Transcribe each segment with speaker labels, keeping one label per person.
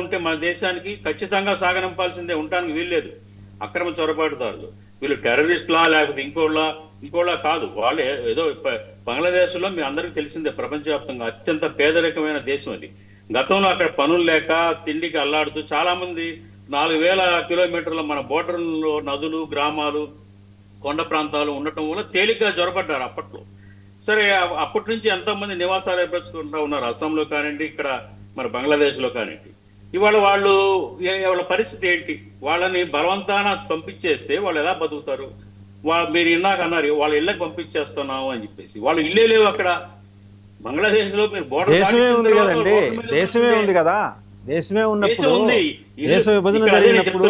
Speaker 1: ఉంటే మన దేశానికి ఖచ్చితంగా సాగనంపాల్సిందే, ఉండడానికి వీల్లేదు. అక్రమ చొరబాటుదారులు వీళ్ళు టెర్రరిస్టులా లేకపోతే ఇంకోళ్ళ కాదు. వాళ్ళు ఏదో బంగ్లాదేశ్ లో మీ అందరికీ తెలిసిందే, ప్రపంచవ్యాప్తంగా అత్యంత పేదరికమైన దేశం అది. గతంలో అక్కడ పనులు లేక తిండికి అల్లాడుతూ చాలా మంది 4000 కిలోమీటర్ల మన బోర్డర్లో నదులు, గ్రామాలు, కొండ ప్రాంతాలు ఉండటం వల్ల తేలిగ్గా జ్వరపడ్డారు అప్పట్లో. సరే, అప్పటి నుంచి ఎంతో మంది నివాసాలు ఏర్పరచుకుంటూ ఉన్నారు, అస్సాంలో కానివ్వండి, ఇక్కడ మన బంగ్లాదేశ్ లో కానివ్వండి. ఇవాళ వాళ్ళ పరిస్థితి ఏంటి? వాళ్ళని బలవంతాన పంపించేస్తే వాళ్ళు ఎలా బతుకుతారు? మీరు ఇందాక అన్నారు వాళ్ళ ఇళ్ళకి పంపించేస్తున్నాము అని చెప్పేసి. వాళ్ళు ఇల్లే లేవు అక్కడ. బంగ్లాదేశ్ లో మీరు బోర్డర్
Speaker 2: దేశమే ఉంది కదండి, దేశమే ఉంది కదా. దేశమే ఉన్నప్పుడు, దేశ విభజన జరిగినప్పుడు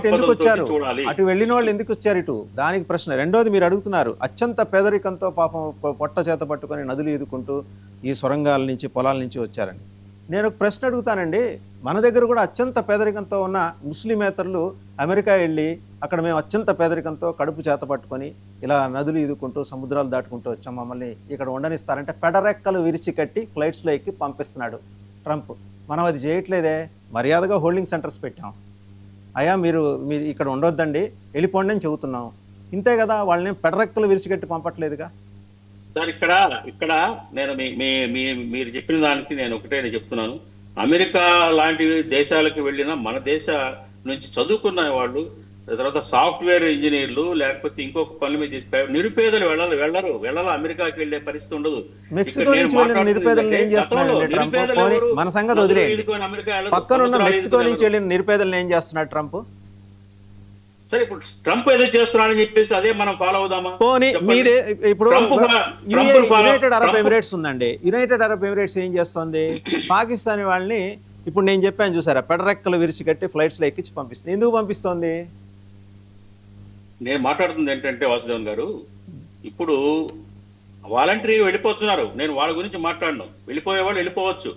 Speaker 2: ఎందుకు వచ్చారు? అటు వెళ్ళిన వాళ్ళు ఎందుకు వచ్చారు ఇటు? దానికి ప్రశ్న. రెండోది, మీరు అడుగుతున్నారు అత్యంత పేదరికంతో పాపం పొట్ట చేత పట్టుకొని నదులు ఈదుకుంటూ ఈ సొరంగాల నుంచి, పొలాల నుంచి వచ్చారని. నేను ఒక ప్రశ్న అడుగుతానండి. మన దగ్గర కూడా అత్యంత పేదరికంతో ఉన్న ముస్లిమేతరులు అమెరికా వెళ్ళి అక్కడ మేము అత్యంత పేదరికంతో కడుపు చేత పట్టుకొని ఇలా నదులు ఈదుకుంటూ సముద్రాలు దాటుకుంటూ వచ్చాం, మమ్మల్ని ఇక్కడ ఉండనిస్తారంటే పెడరెక్కలు విరిచి కట్టి ఫ్లైట్స్లో ఎక్కి పంపిస్తున్నాడు ట్రంప్. మనం అది చేయట్లేదే. మర్యాదగా హోల్డింగ్ సెంటర్స్ పెట్టాం. అయ్యా మీరు ఇక్కడ ఉండొద్దండి, వెళ్ళిపోండి అని చెబుతున్నాం. ఇంతే కదా, వాళ్ళని పెడరెక్కలు విరిచికట్టి పంపట్లేదుగా.
Speaker 1: సార్, ఇక్కడ నేను మీరు చెప్పిన దానికి నేను ఒకటే చెప్తున్నాను. అమెరికా లాంటి దేశాలకు వెళ్ళిన మన దేశ నుంచి చదువుకున్న వాళ్ళు, తర్వాత సాఫ్ట్వేర్ ఇంజనీర్లు, లేకపోతే ఇంకొక పనుల మీద చేసి నిరుపేదలు వెళ్ళాలి అమెరికాకి వెళ్ళే పరిస్థితి ఉండదు.
Speaker 2: మెక్సికో నుంచి వెళ్ళిన నిరుపేదలు ఏం చేస్తున్నాడు? మన సంగతి వదిలేయండి. పక్కనున్న మెక్సికో నుంచి వెళ్ళిన నిరుపేదలను ఏం చేస్తున్నాడు ట్రంప్?
Speaker 1: సరే, ఇప్పుడు ట్రంప్ ఏదో చేస్తున్నాడని చెప్పేసి అదే మనం ఫాలో అవుదామా?
Speaker 2: పోనీ మీదే. ఇప్పుడు యునైటెడ్ అరబ్ ఎమిరేట్స్ ఉందండి. యునైటెడ్ అరబ్ ఎమిరేట్స్ ఏం చేస్తుంది? పాకిస్తాన్ వాళ్ళని ఇప్పుడు నేను చెప్పాను చూసారా, పెడరెక్కలు విరిచి కట్టి ఫ్లైట్స్లో ఎక్కించి పంపిస్తుంది. ఎందుకు పంపిస్తోంది?
Speaker 1: నేను మాట్లాడుతుంది ఏంటంటే వాసుదేవన్ గారు, ఇప్పుడు వాలంటరీ వెళ్ళిపోతున్నారు. నేను వాళ్ళ గురించి మాట్లాడను. వెళ్ళిపోయే వాళ్ళు వెళ్ళిపోవచ్చు,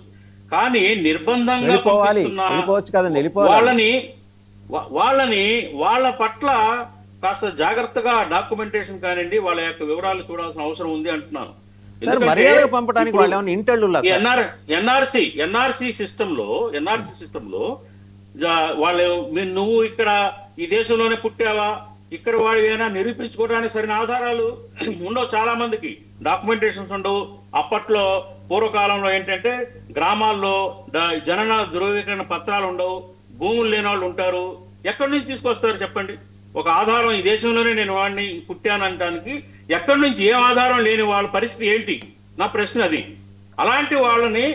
Speaker 1: కానీ నిర్బంధంగా
Speaker 2: వెళ్ళిపోవచ్చు కదండి.
Speaker 1: వాళ్ళని వాళ్ళ పట్ల కాస్త జాగ్రత్తగా డాక్యుమెంటేషన్ కానివ్వండి, వాళ్ళ యొక్క వివరాలు చూడాల్సిన అవసరం ఉంది అంటున్నాను.
Speaker 2: పంపడానికి
Speaker 1: ఎన్ఆర్సి సిస్టమ్ లో వాళ్ళు నువ్వు ఇక్కడ ఈ దేశంలోనే పుట్టావా, ఇక్కడ వాడివేనా నిరూపించుకోవడానికి సరైన ఆధారాలు ఉండవు. చాలా మందికి డాక్యుమెంటేషన్స్ ఉండవు. అప్పట్లో పూర్వకాలంలో ఏంటంటే గ్రామాల్లో జనన ధృవీకరణ పత్రాలు ఉండవు, భూములు లేని వాళ్ళు ఉంటారు. ఎక్కడి నుంచి తీసుకొస్తారు చెప్పండి? ఒక ఆధారం ఈ దేశంలోనే నేను వాడిని పుట్టానంటానికి ఎక్కడి నుంచి ఏం ఆధారం లేని వాళ్ళ పరిస్థితి ఏంటి? నా ప్రశ్న అది. అలాంటి వాళ్ళని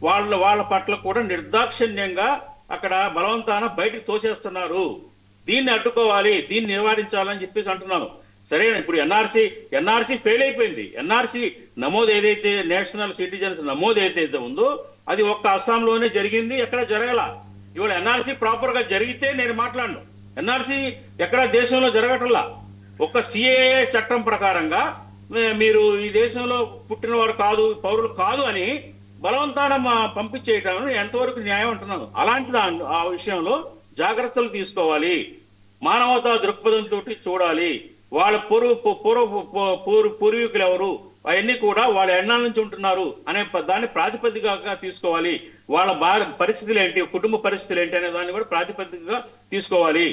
Speaker 1: వాళ్ళ పట్ల కూడా నిర్దాక్షిణ్యంగా అక్కడ బలవంతాన బయటకు తోసేస్తున్నారు. దీన్ని అడ్డుకోవాలి, దీన్ని నివారించాలని చెప్పేసి అంటున్నాను. సరే, ఇప్పుడు ఎన్ఆర్సీ ఫెయిల్ అయిపోయింది. ఎన్ఆర్సీ నమోదు ఏదైతే నేషనల్ సిటిజన్స్ నమోదు ఏదైతే ఉందో అది ఒక్క అస్సాంలోనే జరిగింది, ఎక్కడ జరగల. ఇవాళ ఎన్ఆర్సీ ప్రాపర్ గా జరిగితే నేను మాట్లాడను. ఎన్ఆర్సీ ఎక్కడ దేశంలో జరగటంలా. ఒక్క సిఏఏ చట్టం ప్రకారంగా మీరు ఈ దేశంలో పుట్టిన వారు కాదు, పౌరులు కాదు అని బలవంతాన పంపించేయటం ఎంతవరకు న్యాయం అంటున్నాను. అలాంటి ఆ విషయంలో జాగ్రత్తలు తీసుకోవాలి. మానవతా దృక్పథంతో చూడాలి. వాళ్ళ పూర్వీకులు ఎవరు, అవన్నీ కూడా వాళ్ళ ఎన్నాళ్ళ నుంచి ఉంటున్నారు అనే దాన్ని ప్రాతిపదికగా తీసుకోవాలి. వాళ్ళ పరిస్థితులు ఏంటి, కుటుంబ పరిస్థితులు ఏంటి అనే దాన్ని కూడా ప్రాతిపదికగా తీసుకోవాలి.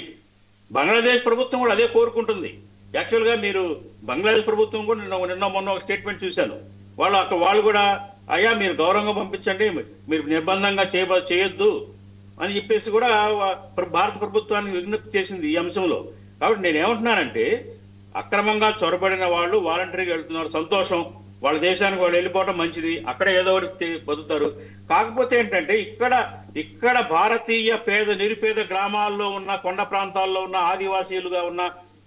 Speaker 1: బంగ్లాదేశ్ ప్రభుత్వం కూడా అదే కోరుకుంటుంది. యాక్చువల్ గా మీరు బంగ్లాదేశ్ ప్రభుత్వం కూడా నిన్న మొన్న ఒక స్టేట్మెంట్ చూశాను. వాళ్ళు కూడా అయ్యా మీరు గౌరవంగా పంపించండి, మీరు నిర్బంధంగా చేయొద్దు అని చెప్పేసి కూడా భారత ప్రభుత్వానికి విజ్ఞప్తి చేసింది ఈ అంశంలో. కాబట్టి నేనేమంటున్నానంటే, అక్రమంగా చొరబడిన వాళ్ళు వాలంటరీగా వెళ్తున్నారు, సంతోషం. వాళ్ళ దేశానికి వాళ్ళు వెళ్ళిపోవడం మంచిది, అక్కడ ఏదో ఒకటి బతుకుతారు. కాకపోతే ఏంటంటే ఇక్కడ భారతీయ నిరుపేద గ్రామాల్లో ఉన్న, కొండ ప్రాంతాల్లో ఉన్న ఆదివాసీలుగా ఉన్న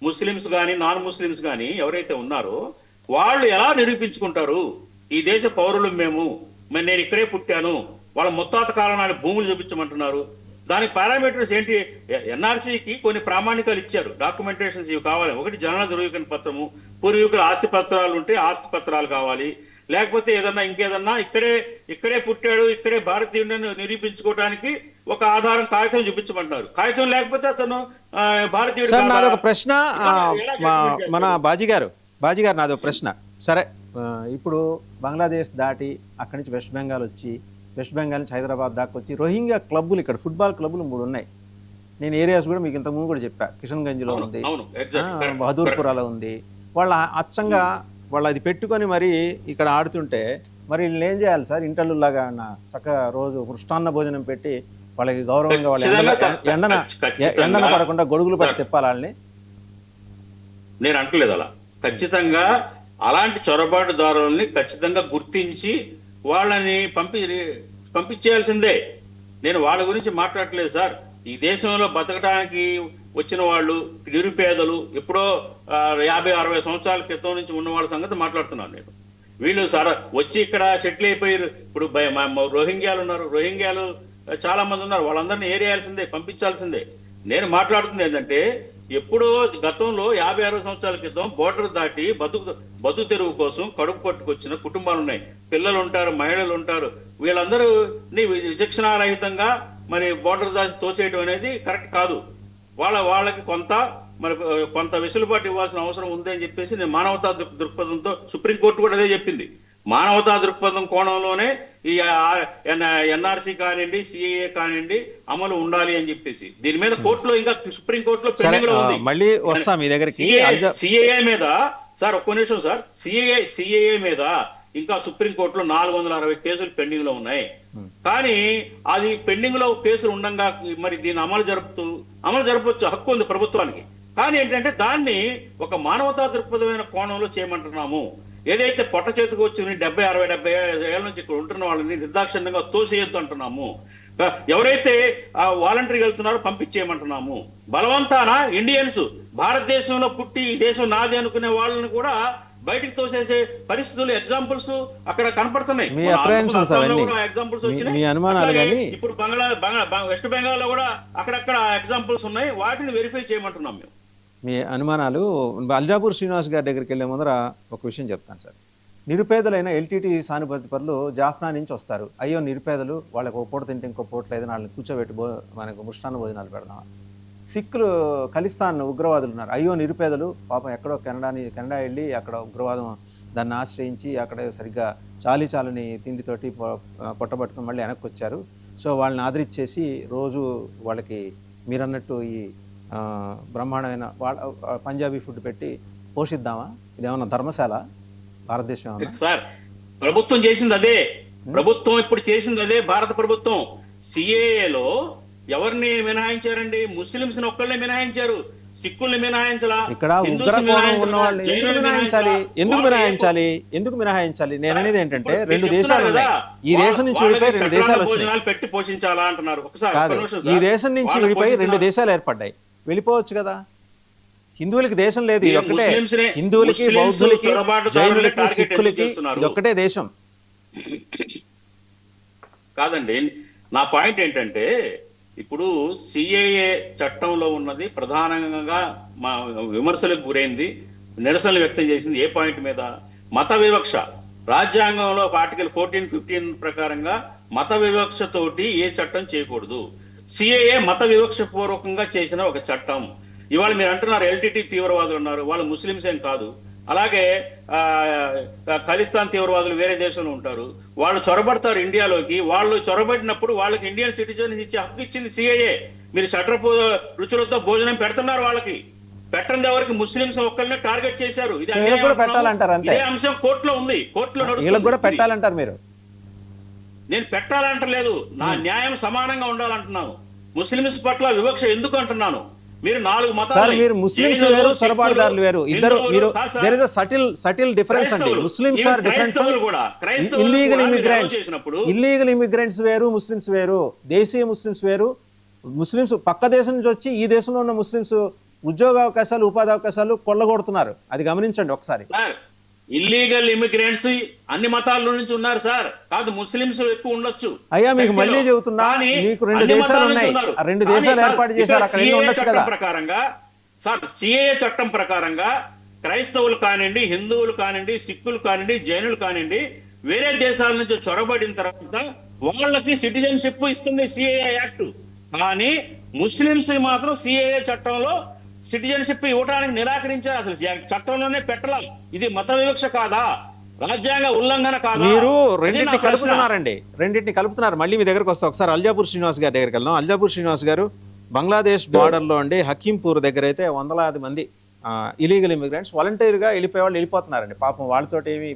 Speaker 1: ముస్లిమ్స్ కానీ నాన్ ముస్లిమ్స్ కానీ ఎవరైతే ఉన్నారో వాళ్ళు ఎలా నిరూపించుకుంటారు ఈ దేశ పౌరులు మరి నేను ఇక్కడే పుట్టాను, వాళ్ళ ముత్తాత కాలం భూములు చూపించమంటున్నారు. దానికి పారామీటర్స్ ఏంటి? ఎన్ఆర్సీకి కొన్ని ప్రామాణికాలు ఇచ్చారు, డాక్యుమెంటేషన్స్ ఇవి కావాలి. ఒకటి జనన ధృవీకరణ పత్రము, పూర్వీకుల ఆస్తి పత్రాలు ఉంటే ఆస్తి పత్రాలు కావాలి, లేకపోతే ఇంకేదన్నా ఇక్కడే పుట్టాడు, ఇక్కడే భారతీయుడిని నిరూపించుకోవడానికి ఒక ఆధారం కాగితం చూపించమంటారు. కాగితం లేకపోతే అతను భారతీయుడు.
Speaker 2: సార్, నాదొక ప్రశ్న. మన బాజీ గారు నాదొక ప్రశ్న. సరే, ఇప్పుడు బంగ్లాదేశ్ దాటి అక్కడి నుంచి వెస్ట్ బెంగాల్ వచ్చి వెస్ట్ బెంగాల్ నుంచి హైదరాబాద్ దాకా వచ్చి రోహింగ్యా క్లబ్బులు, ఇక్కడ ఫుట్బాల్ క్లబ్బులు 3 ఉన్నాయి. నేను ఏరియాస్ కూడా మీకు ఇంతకుముందు కూడా చెప్పా. కిషన్గంజ్లో ఉంది, బహదూర్పురాలో ఉంది. వాళ్ళ అచ్చంగా వాళ్ళు అది పెట్టుకొని మరి ఇక్కడ ఆడుతుంటే మరి వీళ్ళు ఏం చేయాలి సార్? ఇంటర్లులాగా చక్కగా రోజు మృష్టాన్న భోజనం పెట్టి వాళ్ళకి గౌరవంగా వాళ్ళ ఎండన పడకుండా గొడుగులు పట్టి తిప్పాలి వాళ్ళని.
Speaker 1: నేను అంటలేదు అలా. ఖచ్చితంగా అలాంటి చొరబాటుదారుల్ని ఖచ్చితంగా గుర్తించి వాళ్ళని పంపించేయాల్సిందే. నేను వాళ్ళ గురించి మాట్లాడట్లేదు సార్. ఈ దేశంలో బతకడానికి వచ్చిన వాళ్ళు నిరుపేదలు, ఎప్పుడో 50-60 సంవత్సరాల క్రితం నుంచి ఉన్న వాళ్ళ సంగతి మాట్లాడుతున్నాను నేను. వీళ్ళు సార్ వచ్చి ఇక్కడ సెటిల్ అయిపోయారు. ఇప్పుడు రోహింగ్యాలు ఉన్నారు, రోహింగ్యాలు చాలా మంది ఉన్నారు. వాళ్ళందరినీ ఏరియాల్సిందే, పంపించాల్సిందే. నేను మాట్లాడుతుంది ఏంటంటే, ఎప్పుడో గతంలో 50-60 సంవత్సరాల క్రితం బోర్డర్ దాటి బతుకు తెరువు కోసం కడుపు పట్టుకొచ్చిన కుటుంబాలు ఉన్నాయి. పిల్లలు ఉంటారు, మహిళలు ఉంటారు. వీళ్ళందరూ విచక్షణారహితంగా మరి బోర్డర్ దాటి తోసేయడం అనేది కరెక్ట్ కాదు. వాళ్ళకి కొంత వెసులుబాటు ఇవ్వాల్సిన అవసరం ఉంది అని చెప్పేసి నేను మానవతా దృక్పథంతో, సుప్రీంకోర్టు కూడా అదే చెప్పింది, మానవతా దృక్పథం కోణంలోనే ఈ ఎన్ఆర్సీ కానివ్వండి, సిఏఏ కానివ్వండి అమలు ఉండాలి అని చెప్పేసి దీని మీద కోర్టులో, ఇంకా సుప్రీంకోర్టులో పెండింగ్ లో ఉంది.
Speaker 2: మళ్ళీ వస్తా మీ దగ్గరికి.
Speaker 1: సిఏఏ మీద సార్, ఒక్క నిమిషం సార్, సిఏఏ మీద ఇంకా సుప్రీంకోర్టులో 460 కేసులు పెండింగ్ లో ఉన్నాయి. కానీ అది పెండింగ్ లో కేసులు ఉండగా మరి దీన్ని అమలు జరపవచ్చు, హక్కు ఉంది ప్రభుత్వానికి. కానీ ఏంటంటే దాన్ని ఒక మానవతా దృక్పథమైన కోణంలో చేయమంటున్నాము. ఏదైతే పొట్ట చేతికి వచ్చి 70-60 ఏళ్ళ నుంచి ఇక్కడ ఉంటున్న వాళ్ళని నిర్దాక్షిణ్యంగా తోసేయొద్దు అంటున్నాము. ఎవరైతే వాలంటరీగా వెళ్తున్నారో పంపించేయమంటున్నాము. బలవంతాన ఇండియన్స్ భారతదేశంలో పుట్టి ఈ దేశం నాది అనుకునే వాళ్ళని కూడా బయటికి తోసేసే పరిస్థితులు, ఎగ్జాంపుల్స్ అక్కడ కనపడుతున్నాయి. ఎగ్జాంపుల్స్ వచ్చినాయి. ఇప్పుడు వెస్ట్ బెంగాల్ లో కూడా అక్కడక్కడ ఎగ్జాంపుల్స్ ఉన్నాయి. వాటిని వెరిఫై చేయమంటున్నాం మేము.
Speaker 2: మీ అనుమానాలు. అల్జాపూర్ శ్రీనివాస్ గారి దగ్గరికి వెళ్లే ముందర ఒక విషయం చెప్తాను సార్. నిరుపేదలైన ఎల్టీటీ సానుభూతి పరులు జాఫ్నా నుంచి వస్తారు. అయ్యో నిరుపేదలు, వాళ్ళకి ఒక పూట తింటే ఇంకో పూట లేదని వాళ్ళని కూర్చోబెట్టి మనకు మృష్టాన్న భోజనాలు పెడదాం. సిక్కులు, ఖలిస్తాన్ ఉగ్రవాదులు ఉన్నారు. అయ్యో నిరుపేదలు పాపం ఎక్కడో కెనడా వెళ్ళి అక్కడ ఉగ్రవాదం దాన్ని ఆశ్రయించి అక్కడ సరిగ్గా చాలని తిండితోటి పొట్టబట్టుకుని మళ్ళీ వెనక్కి వచ్చారు. సో వాళ్ళని ఆదరించేసి రోజు వాళ్ళకి మీరన్నట్టు ఈ బ్రహ్మాండమైన పంజాబీ ఫుడ్ పెట్టి పోషిద్దామా? ఇదేమన్నా ధర్మశాల? భారతదేశం ఏమన్నా?
Speaker 1: సార్ ప్రభుత్వం చేసింది అదే. ప్రభుత్వం ఇప్పుడు చేసింది అదే. భారత ప్రభుత్వం సిఏఏలో ఎవరిని మినహాయించారండి? ముస్లింస్ ఒక్కళ్ళే మినహాయించారు, సిక్కుల్ని మినహాయించాలా?
Speaker 2: ఇక్కడ ఉగ్ర కోణం ఉన్న వాళ్ళు ఎందుకు మినహాయించాలి? నేను అనేది ఏంటంటే 2 దేశాలు ఉన్నాయి. ఈ దేశం నుంచి విడిపోయి 2 దేశాలు వచ్చినాయి.
Speaker 1: పెట్టి పోషించాలా అంటున్నారు.
Speaker 2: ఈ దేశం నుంచి విడిపోయి 2 దేశాలు ఏర్పడ్డాయి. వెళ్ళిపోవచ్చు కదా. హిందువులకి దేశం లేదు, ఇది ఒక్కటే. హిందువులకి, బౌద్ధులకి, జైనులకి, సిక్కులకి ఇది ఒక్కటే దేశం.
Speaker 1: కాదండి, నా పాయింట్ ఏంటంటే ఇప్పుడు సిఏఏ చట్టంలో ఉన్నది ప్రధానంగా మా విమర్శలకు గురైంది, నిరసనలు వ్యక్తం చేసింది ఏ పాయింట్ మీద? మత వివక్ష. రాజ్యాంగంలో ఆర్టికల్ 14-15 ప్రకారంగా మత వివక్షతోటి ఏ చట్టం చేయకూడదు. సిఏఏ మత వివక్ష పూర్వకంగా చేసిన ఒక చట్టం. ఇవాళ మీరు అంటున్నారు ఎల్టీటీ తీవ్రవాదులు ఉన్నారు, వాళ్ళు ముస్లింస్ ఏం కాదు. అలాగే ఖలిస్తాన్ తీవ్రవాదులు వేరే దేశంలో ఉంటారు, వాళ్ళు చొరబడతారు ఇండియాలోకి. వాళ్ళు చొరబడినప్పుడు వాళ్ళకి ఇండియన్ సిటిజన్స్ ఇచ్చే హక్కు ఇచ్చింది సిఏఏ. మీరు షట్రపు రుచులతో భోజనం పెడుతున్నారు, వాళ్ళకి పెట్టండి. ఎవరికి? ముస్లింస్ ఒక్కళ్ళనే టార్గెట్ చేశారు. ఇది అంశం కోర్టులో ఉంది, కోర్టులో
Speaker 2: కూడా పెట్టాలంటారు మీరు.
Speaker 1: నేను పెట్టాలంటలేదు, నా న్యాయం సమానంగా ఉండాలంటున్నాను. ముస్లింస్ పట్ల వివక్ష ఎందుకు అంటున్నాను? మీరు 4 మతాలు,
Speaker 2: మీరు ముస్లింస్ వేరు, చొరబాటుదారులు వేరు, ఇద్దరు. మీరు there is a subtle difference అండి. Muslims are different from illegal immigrants వేరు, ముస్లిమ్స్ వేరు. దేశీయ ముస్లిమ్స్ వేరు. ముస్లిమ్స్ పక్క దేశం నుంచి వచ్చి ఈ దేశంలో ఉన్న ముస్లిమ్స్ ఉద్యోగ అవకాశాలు, ఉపాధి అవకాశాలు కొల్లగొడుతున్నారు. అది గమనించండి ఒకసారి.
Speaker 1: ఇల్లీగల్ ఇమిగ్రెంట్స్ అన్ని మతాల నుంచి ఉన్నారు సార్. కాదు, ముస్లింస్ ఎక్కువ ఉండొచ్చు.
Speaker 2: అయ్యా మీకు మళ్ళీ చెబుతున్నా, మీకు 2 దేశాలు ఉన్నాయి, 2 దేశాలు ఏర్పాటు చేశారు, అక్కడ ఉండొచ్చు కదా.
Speaker 1: ప్రకారంగా సార్, సిఏఏ చట్టం ప్రకారంగా క్రైస్తవులు కానివ్వండి, హిందువులు కానివ్వండి, సిక్కులు కానివ్వండి, జైనులు కానివ్వండి, వేరే దేశాల నుంచి చొరబడిన తర్వాత వాళ్ళకి సిటిజన్షిప్ ఇస్తుంది సిఏఏ యాక్ట్. కానీ ముస్లింస్ మాత్రం సిఏఏ చట్టంలో సిటిజన్షిప్ ఇవ్వడానికి నిరాకరించారు. అసలు చట్టంలోనే పెట్టాల. ఇది మత వివక్ష కాదా? రాజ్యాంగ ఉల్లంఘన కాదా?
Speaker 2: మీరు
Speaker 1: ఇది
Speaker 2: రెండింటిని
Speaker 1: నా ప్రశ్న.
Speaker 2: కలుపుతున్నారండి, రెండింటిని కలుపుతున్నారు. మళ్ళీ మీ దగ్గరకు వస్తే ఒకసారి అల్జాపూర్ శ్రీనివాస్ గారి దగ్గరికి వెళ్దాం. అల్జాపూర్ శ్రీనివాస్ గారు, బంగ్లాదేశ్ బార్డర్లో అండి హకీంపూర్ దగ్గర అయితే వందలాది మంది ఇలీగల్ ఇమిగ్రెంట్స్ వాలంటీర్గా వెళ్ళిపోయే వాళ్ళు వెళ్ళిపోతున్నారండి. పాపం వాళ్ళతోటి ఏమి